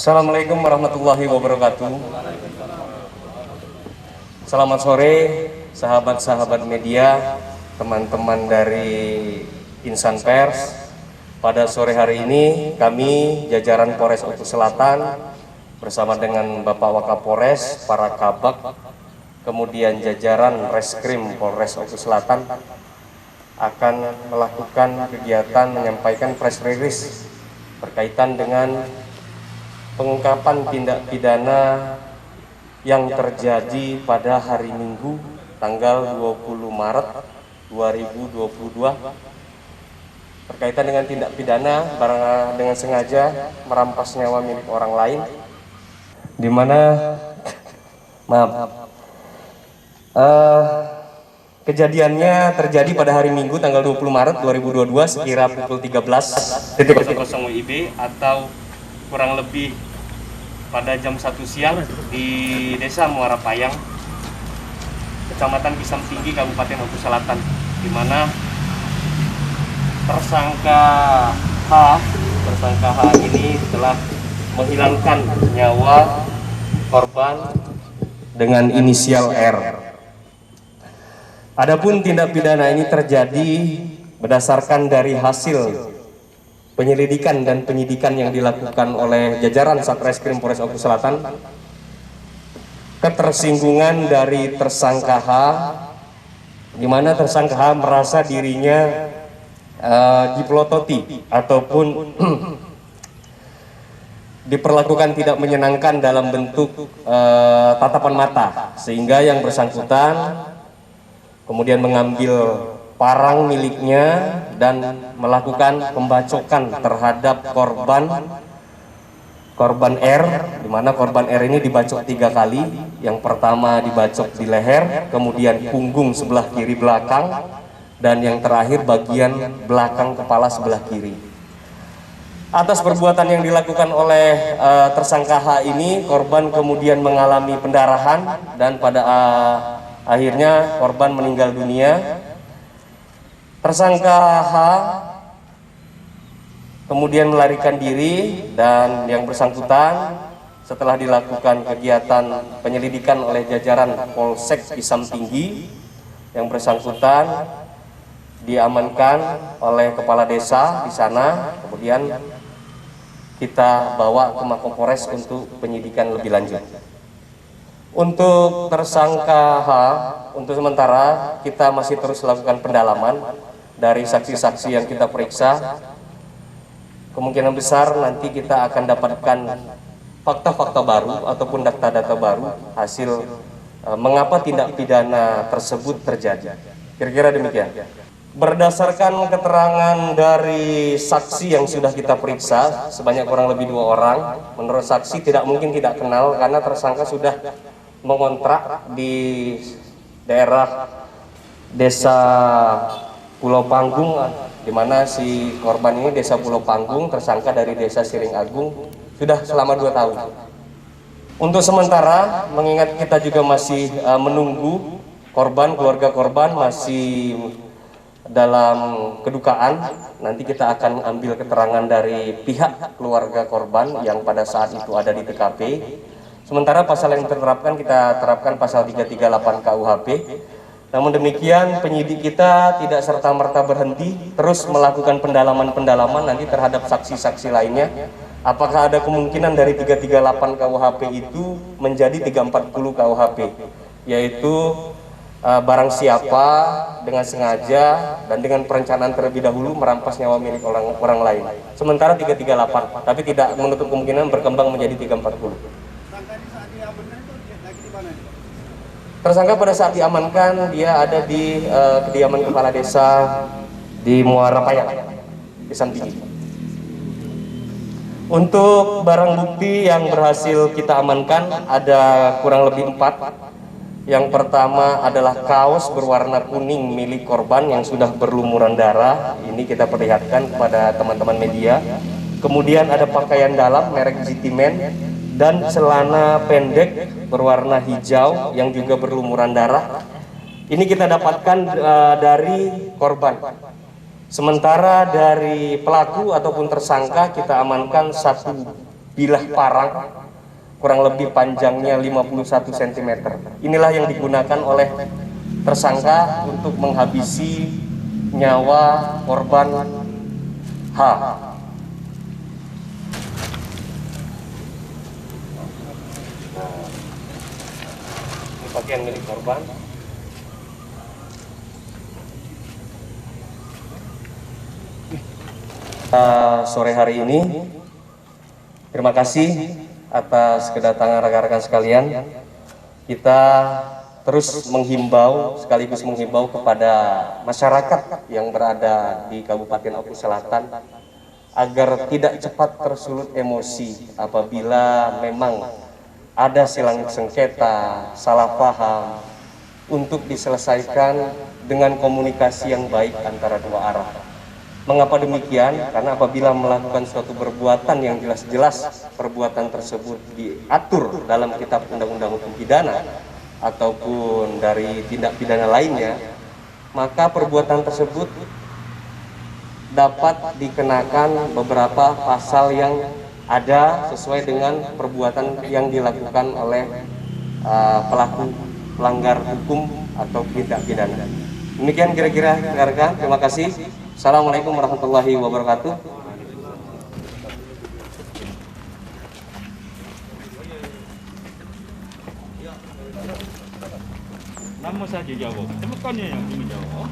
Assalamualaikum warahmatullahi wabarakatuh. Selamat sore sahabat-sahabat media, teman-teman dari insan pers. Pada sore hari ini kami jajaran Polres Oku Selatan bersama dengan Bapak Wakapolres, para kabak, kemudian jajaran Reskrim Polres Oku Selatan akan melakukan kegiatan menyampaikan press release berkaitan dengan pengungkapan tindak pidana yang terjadi pada hari Minggu tanggal 20 Maret 2022 berkaitan dengan tindak pidana dengan sengaja merampas nyawa milik orang lain, di mana kejadiannya terjadi pada hari Minggu tanggal 20 Maret 2022 sekira pukul 13.00 WIB atau kurang lebih pada jam 1 siang di Desa Muara Payang, Kecamatan Pisang Tinggi, Kabupaten Oku Selatan, di mana tersangka H ini telah menghilangkan nyawa korban dengan inisial R. Adapun tindak pidana ini terjadi berdasarkan dari hasil penyelidikan dan penyidikan yang dilakukan oleh jajaran Satreskrim Polres Oku Selatan, ketersinggungan dari tersangka H, di mana tersangka H merasa dirinya dipelototi ataupun diperlakukan tidak menyenangkan dalam bentuk tatapan mata, sehingga yang bersangkutan kemudian mengambil parang miliknya dan melakukan pembacokan terhadap korban R, di mana korban R ini dibacok 3 kali. Yang pertama dibacok di leher, kemudian punggung sebelah kiri belakang, dan yang terakhir bagian belakang kepala sebelah kiri. Atas perbuatan yang dilakukan oleh tersangka H ini, korban kemudian mengalami pendarahan dan pada akhirnya korban meninggal dunia. Tersangka H kemudian melarikan diri, dan yang bersangkutan setelah dilakukan kegiatan penyelidikan oleh jajaran Polsek Pisang Tinggi, yang bersangkutan diamankan oleh kepala desa di sana, kemudian kita bawa ke Mapolres untuk penyidikan lebih lanjut. Untuk tersangka H, untuk sementara kita masih terus lakukan pendalaman dari saksi-saksi yang kita periksa. Kemungkinan besar nanti kita akan dapatkan fakta-fakta baru ataupun data-data baru hasil mengapa tindak pidana tersebut terjadi. Kira-kira demikian. Berdasarkan keterangan dari saksi yang sudah kita periksa sebanyak kurang lebih 2 orang, menurut saksi tidak mungkin tidak kenal karena tersangka sudah mengontrak di daerah Desa Pulau Panggung, di mana si korban ini Desa Pulau Panggung, tersangka dari Desa Siring Agung, sudah selama 2 tahun. Untuk sementara, mengingat kita juga masih menunggu korban, keluarga korban masih dalam kedukaan, nanti kita akan ambil keterangan dari pihak keluarga korban yang pada saat itu ada di TKP. Sementara pasal yang diterapkan, kita terapkan pasal 338 KUHP. Namun demikian, penyidik kita tidak serta-merta berhenti, terus melakukan pendalaman-pendalaman nanti terhadap saksi-saksi lainnya. Apakah ada kemungkinan dari 338 KUHP itu menjadi 340 KUHP, yaitu barang siapa dengan sengaja dan dengan perencanaan terlebih dahulu merampas nyawa milik orang lain. Sementara 338, tapi tidak menutup kemungkinan berkembang menjadi 340. Tersangka pada saat diamankan, dia ada di kediaman kepala desa di Muara Payang, Pisang Tinggi. Untuk barang bukti yang berhasil kita amankan ada kurang lebih 4. Yang pertama adalah kaos berwarna kuning milik korban yang sudah berlumuran darah. Ini kita perlihatkan kepada teman-teman media. Kemudian ada pakaian dalam merek Zitimen dan celana pendek berwarna hijau yang juga berlumuran darah. Ini kita dapatkan dari korban. Sementara dari pelaku ataupun tersangka kita amankan 1 bilah parang kurang lebih panjangnya 51 cm. Inilah yang digunakan oleh tersangka untuk menghabisi nyawa korban H. Ini pakaian milik korban. Sore hari ini, terima kasih atas kedatangan rekan-rekan sekalian. Kita terus menghimbau, sekaligus menghimbau kepada masyarakat yang berada di Kabupaten Oku Selatan agar tidak cepat tersulut emosi apabila memang ada silang sengketa, salah paham, untuk diselesaikan dengan komunikasi yang baik antara dua arah. Mengapa demikian? Karena apabila melakukan suatu perbuatan yang jelas-jelas perbuatan tersebut diatur dalam kitab undang-undang hukum pidana ataupun dari tindak pidana lainnya, maka perbuatan tersebut dapat dikenakan beberapa pasal yang ada sesuai dengan perbuatan yang dilakukan oleh pelaku pelanggar hukum atau tindak pidana. Demikian kira-kira rekan-rekan, terima kasih. Assalamualaikum warahmatullahi wabarakatuh. Nama saja jawab, temukannya yang ini jawab.